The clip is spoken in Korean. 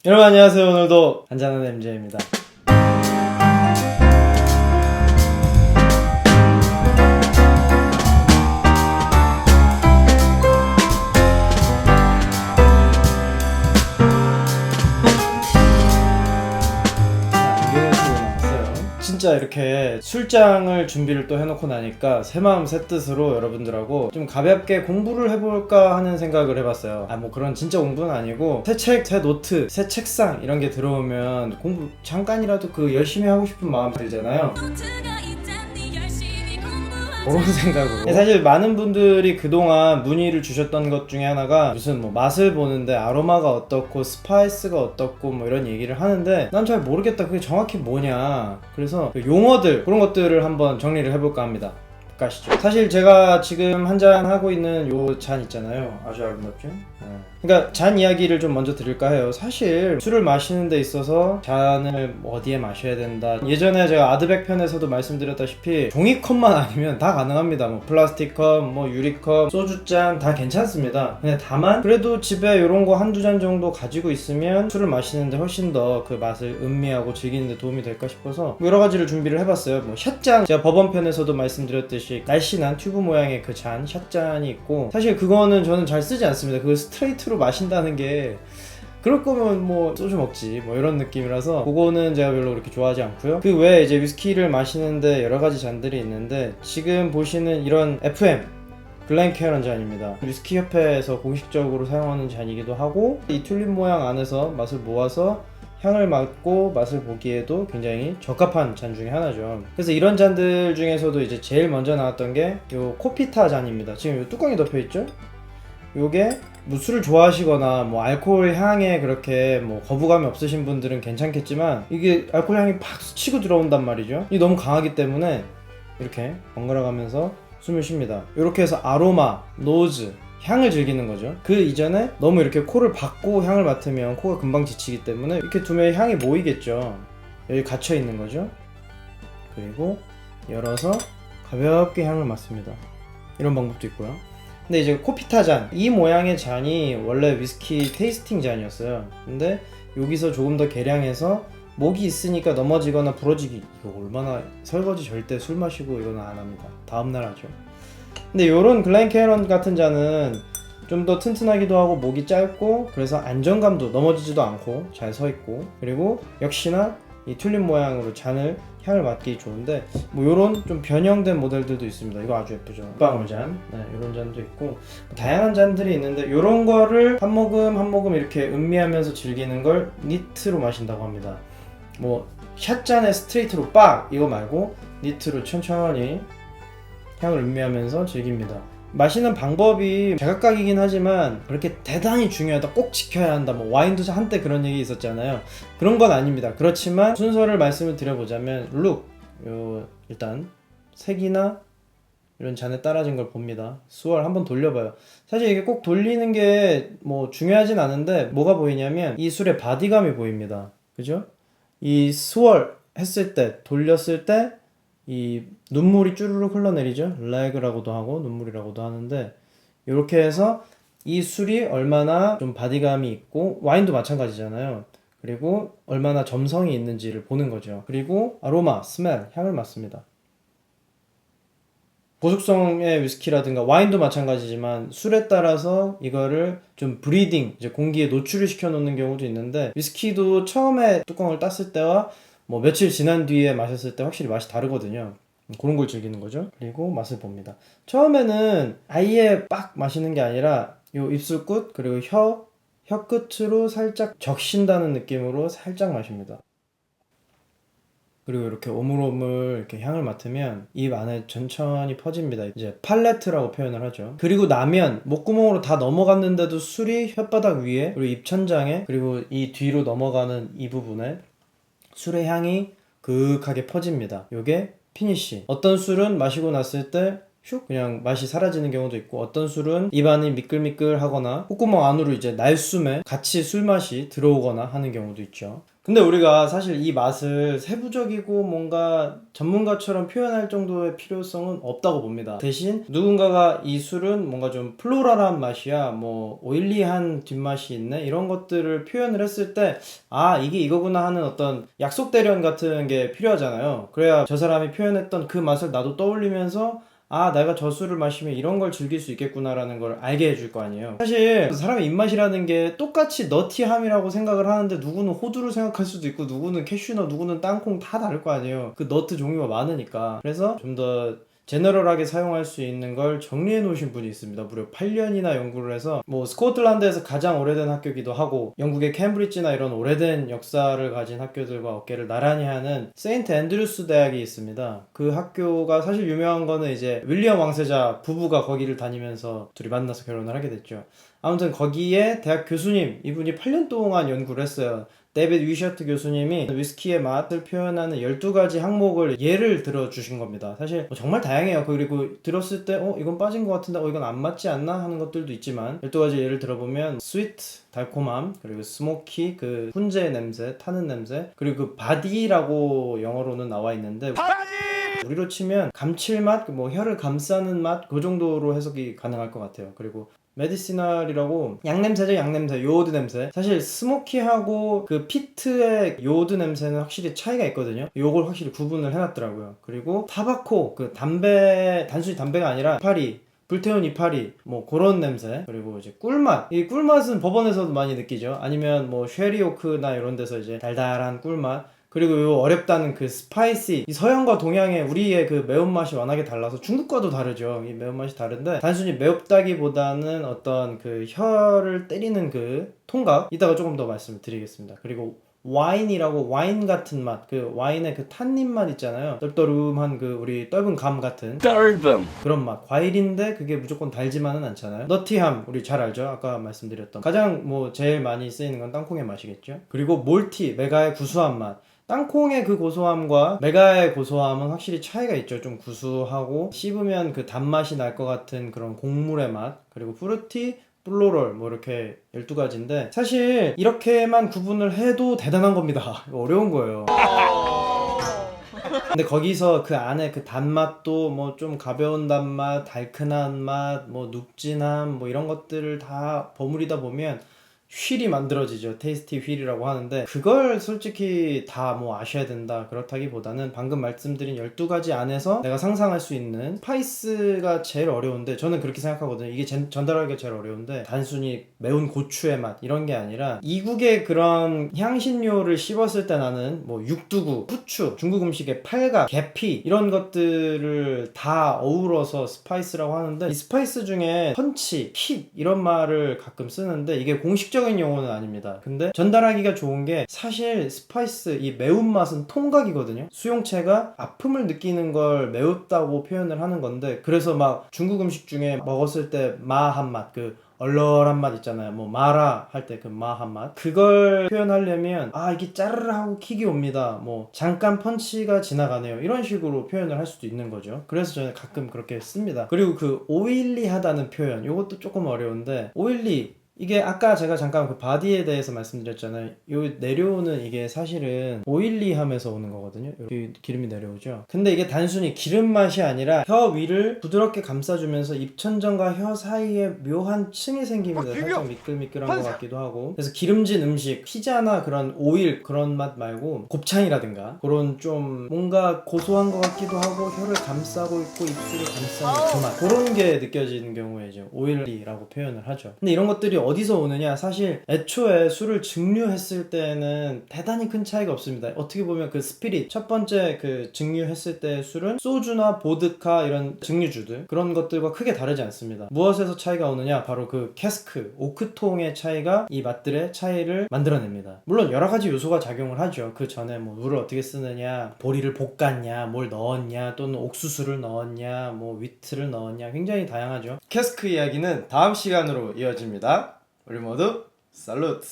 여러분 안녕하세요. 오늘도 한잔하는 MJ입니다. 안경을 쓰고 나왔어요. 진짜 이렇게 술장을 준비를 또 해놓고 나니까 새마음 새뜻으로 여러분들하고 좀 가볍게 공부를 해볼까 하는 생각을 해봤어요. 뭐 그런 진짜 공부는 아니고 새 책, 새 노트, 새 책상 이런 게 들어오면 공부 잠깐이라도 열심히 하고 싶은 마음 들잖아요. 그런 생각으로 사실 많은 분들이 그동안 문의를 주셨던 것 중에 하나가 무슨 맛을 보는데 아로마가 어떻고 스파이스가 어떻고 이런 얘기를 하는데 난 잘 모르겠다, 그게 정확히 뭐냐. 그래서 용어들 그런 것들을 한번 정리를 해볼까 합니다. 가시죠. 사실 제가 지금 한잔 하고 있는 요 잔 있잖아요. 아주 아름답죠? 그러니까 잔 이야기를 좀 먼저 드릴까 해요. 사실 술을 마시는 데 있어서 잔을 어디에 마셔야 된다. 예전에 제가 아드백 편에서도 말씀드렸다시피 종이컵만 아니면 다 가능합니다. 플라스틱 컵, 유리컵, 소주잔 다 괜찮습니다. 근데 다만 그래도 집에 이런 거 한두 잔 정도 가지고 있으면 술을 마시는데 훨씬 더 그 맛을 음미하고 즐기는데 도움이 될까 싶어서 여러 가지를 준비를 해봤어요. 샷잔, 제가 법원 편에서도 말씀드렸듯이 날씬한 튜브 모양의 그 잔, 샷잔이 있고, 사실 그거는 저는 잘 쓰지 않습니다. 그거 스트레이트로 마신다는 게 그럴 거면 소주 먹지 이런 느낌이라서 그거는 제가 별로 그렇게 좋아하지 않고요. 그 외에 이제 위스키를 마시는데 여러 가지 잔들이 있는데, 지금 보시는 이런 FM 글렌캐런 잔입니다. 위스키 협회에서 공식적으로 사용하는 잔이기도 하고, 이 튤립 모양 안에서 맛을 모아서 향을 맡고 맛을 보기에도 굉장히 적합한 잔 중에 하나죠. 그래서 이런 잔들 중에서도 이제 제일 먼저 나왔던 게 요 코피타 잔입니다. 지금 요 뚜껑이 덮여 있죠? 요게 술을 좋아하시거나 알코올 향에 그렇게 거부감이 없으신 분들은 괜찮겠지만, 이게 알코올 향이 팍 스치고 들어온단 말이죠. 이게 너무 강하기 때문에 이렇게 번갈아 가면서 숨을 쉽니다. 이렇게 해서 아로마, 노즈, 향을 즐기는 거죠. 그 이전에 너무 이렇게 코를 박고 향을 맡으면 코가 금방 지치기 때문에 이렇게 두면 향이 모이겠죠. 여기 갇혀 있는 거죠. 그리고 열어서 가볍게 향을 맡습니다. 이런 방법도 있고요. 근데 이제 코피타 잔, 이 모양의 잔이 원래 위스키 테이스팅 잔이었어요. 근데 여기서 조금 더 개량해서 목이 있으니까 넘어지거나 부러지기, 이거 얼마나, 설거지 절대 술 마시고 이거는 안 합니다. 다음날 하죠. 근데 요런 글렌캐런 같은 잔은 좀 더 튼튼하기도 하고 목이 짧고, 그래서 안정감도, 넘어지지도 않고 잘 서 있고, 그리고 역시나 이 튤립 모양으로 향을 맡기 좋은데, 요런 좀 변형된 모델들도 있습니다. 이거 아주 예쁘죠. 방울잔, 요런 잔도 있고 다양한 잔들이 있는데, 요런 거를 한 모금 한 모금 이렇게 음미하면서 즐기는 걸 니트로 마신다고 합니다. 샷잔에 스트레이트로 빡 이거 말고 니트로 천천히 향을 음미하면서 즐깁니다. 마시는 방법이 제각각이긴 하지만 그렇게 대단히 중요하다, 꼭 지켜야 한다, 와인도 한때 그런 얘기 있었잖아요. 그런 건 아닙니다. 그렇지만 순서를 말씀을 드려보자면, 일단 색이나 이런 잔에 따라진 걸 봅니다. 수월 한번 돌려봐요. 사실 이게 꼭 돌리는 게 중요하진 않은데, 뭐가 보이냐면 이 술의 바디감이 보입니다. 그죠? 이 수월 했을 때, 돌렸을 때 이 눈물이 쭈르륵 흘러내리죠. 렉이라고도 하고 눈물이라고도 하는데, 이렇게 해서 이 술이 얼마나 좀 바디감이 있고, 와인도 마찬가지잖아요. 그리고 얼마나 점성이 있는지를 보는 거죠. 그리고 아로마, 스멜, 향을 맡습니다. 고숙성의 위스키라든가 와인도 마찬가지지만 술에 따라서 이거를 좀 브리딩, 이제 공기에 노출을 시켜 놓는 경우도 있는데, 위스키도 처음에 뚜껑을 땄을 때와 며칠 지난 뒤에 마셨을 때 확실히 맛이 다르거든요. 그런 걸 즐기는 거죠. 그리고 맛을 봅니다. 처음에는 아예 빡 마시는 게 아니라 요 입술 끝, 그리고 혀 끝으로 살짝 적신다는 느낌으로 살짝 마십니다. 그리고 이렇게 오물오물 이렇게 향을 맡으면 입 안에 천천히 퍼집니다. 이제 팔레트라고 표현을 하죠. 그리고 나면 목구멍으로 다 넘어갔는데도 술이 혓바닥 위에, 그리고 입천장에, 그리고 이 뒤로 넘어가는 이 부분에 술의 향이 그윽하게 퍼집니다. 요게 피니쉬. 어떤 술은 마시고 났을 때 슉 그냥 맛이 사라지는 경우도 있고, 어떤 술은 입안이 미끌미끌하거나 콧구멍 안으로 이제 날숨에 같이 술 맛이 들어오거나 하는 경우도 있죠. 근데 우리가 사실 이 맛을 세부적이고 뭔가 전문가처럼 표현할 정도의 필요성은 없다고 봅니다. 대신 누군가가 이 술은 뭔가 좀 플로럴한 맛이야, 뭐 오일리한 뒷맛이 있네, 이런 것들을 표현을 했을 때 아, 이게 이거구나 하는 어떤 약속 대련 같은 게 필요하잖아요. 그래야 저 사람이 표현했던 그 맛을 나도 떠올리면서 아, 내가 저 술을 마시면 이런 걸 즐길 수 있겠구나라는 걸 알게 해줄 거 아니에요. 사실 사람의 입맛이라는 게 똑같이 너티함이라고 생각을 하는데, 누구는 호두를 생각할 수도 있고 누구는 캐슈넛, 누구는 땅콩, 다 다를 거 아니에요. 그 너트 종류가 많으니까. 그래서 좀 더 제너럴하게 사용할 수 있는 걸 정리해 놓으신 분이 있습니다. 무려 8년이나 연구를 해서, 뭐 스코틀랜드에서 가장 오래된 학교기도 하고 영국의 캠브리지나 이런 오래된 역사를 가진 학교들과 어깨를 나란히 하는 세인트 앤드루스 대학이 있습니다. 그 학교가 사실 유명한 거는 이제 윌리엄 왕세자 부부가 거기를 다니면서 둘이 만나서 결혼을 하게 됐죠. 아무튼 거기에 대학 교수님, 이분이 8년 동안 연구를 했어요. 데빗 위셔트 교수님이 위스키의 맛을 표현하는 12가지 항목을 예를 들어주신 겁니다. 사실 정말 다양해요. 그리고 들었을 때 이건 빠진 것 같은데 이건 안 맞지 않나 하는 것들도 있지만, 12가지 예를 들어보면 스위트, 달콤함, 그리고 스모키, 그 훈제 냄새, 타는 냄새, 그리고 그 바디라고 영어로는 나와 있는데 우리로 치면 감칠맛, 뭐 혀를 감싸는 맛, 그 정도로 해석이 가능할 것 같아요. 그리고 메디시널이라고 양냄새죠. 양냄새, 요오드 냄새. 사실 스모키하고 그 피트의 요오드 냄새는 확실히 차이가 있거든요. 요걸 확실히 구분을 해놨더라고요. 그리고 타바코, 그 담배, 단순히 담배가 아니라 이파리, 불태운 이파리, 뭐 그런 냄새. 그리고 이제 꿀맛, 이 꿀맛은 법원에서도 많이 느끼죠. 아니면 뭐 쉐리오크나 이런 데서 이제 달달한 꿀맛. 그리고 요 어렵다는 그 스파이시, 이 서양과 동양의 우리의 그 매운맛이 워낙에 달라서 중국과도 다르죠. 이 매운맛이 다른데, 단순히 매웁다기보다는 어떤 그 혀를 때리는 그 통각, 이따가 조금 더 말씀을 드리겠습니다. 그리고 와인이라고, 와인 같은 맛, 그 와인의 그 탄닌 맛 있잖아요. 떨떠름한 그 우리 떫은 감 같은 그런 맛. 과일인데 그게 무조건 달지만은 않잖아요. 너티함, 우리 잘 알죠. 아까 말씀드렸던 가장 뭐 제일 많이 쓰이는 건 땅콩의 맛이겠죠. 그리고 몰티, 메가의 구수한 맛. 땅콩의 그 고소함과 메가의 고소함은 확실히 차이가 있죠. 좀 구수하고 씹으면 그 단맛이 날 것 같은 그런 곡물의 맛. 그리고 프루티, 플로럴, 뭐 이렇게 12가지인데 사실 이렇게만 구분을 해도 대단한 겁니다. 어려운 거예요. 근데 거기서 그 안에 그 단맛도 뭐 좀 가벼운 단맛, 달큰한 맛, 뭐 눅진함, 뭐 이런 것들을 다 버무리다 보면 휠이 만들어지죠. 테이스티 휠이라고 하는데, 그걸 솔직히 다 뭐 아셔야 된다 그렇다기보다는 방금 말씀드린 12가지 안에서 내가 상상할 수 있는 스파이스가 제일 어려운데, 저는 그렇게 생각하거든요. 이게 전달하기가 제일 어려운데, 단순히 매운 고추의 맛 이런 게 아니라 이국의 그런 향신료를 씹었을 때 나는 뭐 육두구, 후추, 중국 음식의 팔각, 계피, 이런 것들을 다 어우러서 스파이스라고 하는데, 이 스파이스 중에 펀치, 킥 이런 말을 가끔 쓰는데 이게 공식적인 용어는 아닙니다. 근데 전달하기가 좋은 게, 사실 스파이스, 이 매운맛은 통각이거든요. 수용체가 아픔을 느끼는 걸 매웠다고 표현을 하는 건데, 그래서 막 중국 음식 중에 먹었을 때 마한 맛, 그 얼얼한 맛 있잖아요. 뭐 마라 할 때 그 마한 맛, 그걸 표현하려면 아, 이게 짜르르 하고 킥이 옵니다, 뭐 잠깐 펀치가 지나가네요, 이런 식으로 표현을 할 수도 있는 거죠. 그래서 저는 가끔 그렇게 씁니다. 그리고 그 오일리하다는 표현, 이것도 조금 어려운데, 오일리, 이게 아까 제가 잠깐 그 바디에 대해서 말씀드렸잖아요. 요 내려오는 이게 사실은 오일리함에서 오는 거거든요. 이렇게 기름이 내려오죠. 근데 이게 단순히 기름 맛이 아니라 혀 위를 부드럽게 감싸주면서 입천장과 혀 사이에 묘한 층이 생깁니다. 살짝 미끌미끌한 것 같기도 하고. 그래서 기름진 음식, 피자나 그런 오일 그런 맛 말고 곱창이라든가 그런 좀 뭔가 고소한 것 같기도 하고 혀를 감싸고 있고 입술을 감싸는 그 맛, 그런 게 느껴지는 경우에 이제 오일리라고 표현을 하죠. 근데 이런 것들이 어디서 오느냐, 사실 애초에 술을 증류했을 때는 대단히 큰 차이가 없습니다. 어떻게 보면 그 스피릿, 첫 번째 그 증류했을 때 술은 소주나 보드카 이런 증류주들, 그런 것들과 크게 다르지 않습니다. 무엇에서 차이가 오느냐, 바로 그 캐스크, 오크통의 차이가 이 맛들의 차이를 만들어냅니다. 물론 여러 가지 요소가 작용을 하죠. 그 전에 뭐 물을 어떻게 쓰느냐, 보리를 볶았냐, 뭘 넣었냐, 또는 옥수수를 넣었냐, 뭐 위트를 넣었냐, 굉장히 다양하죠. 캐스크 이야기는 다음 시간으로 이어집니다. 우리 모두 살루트!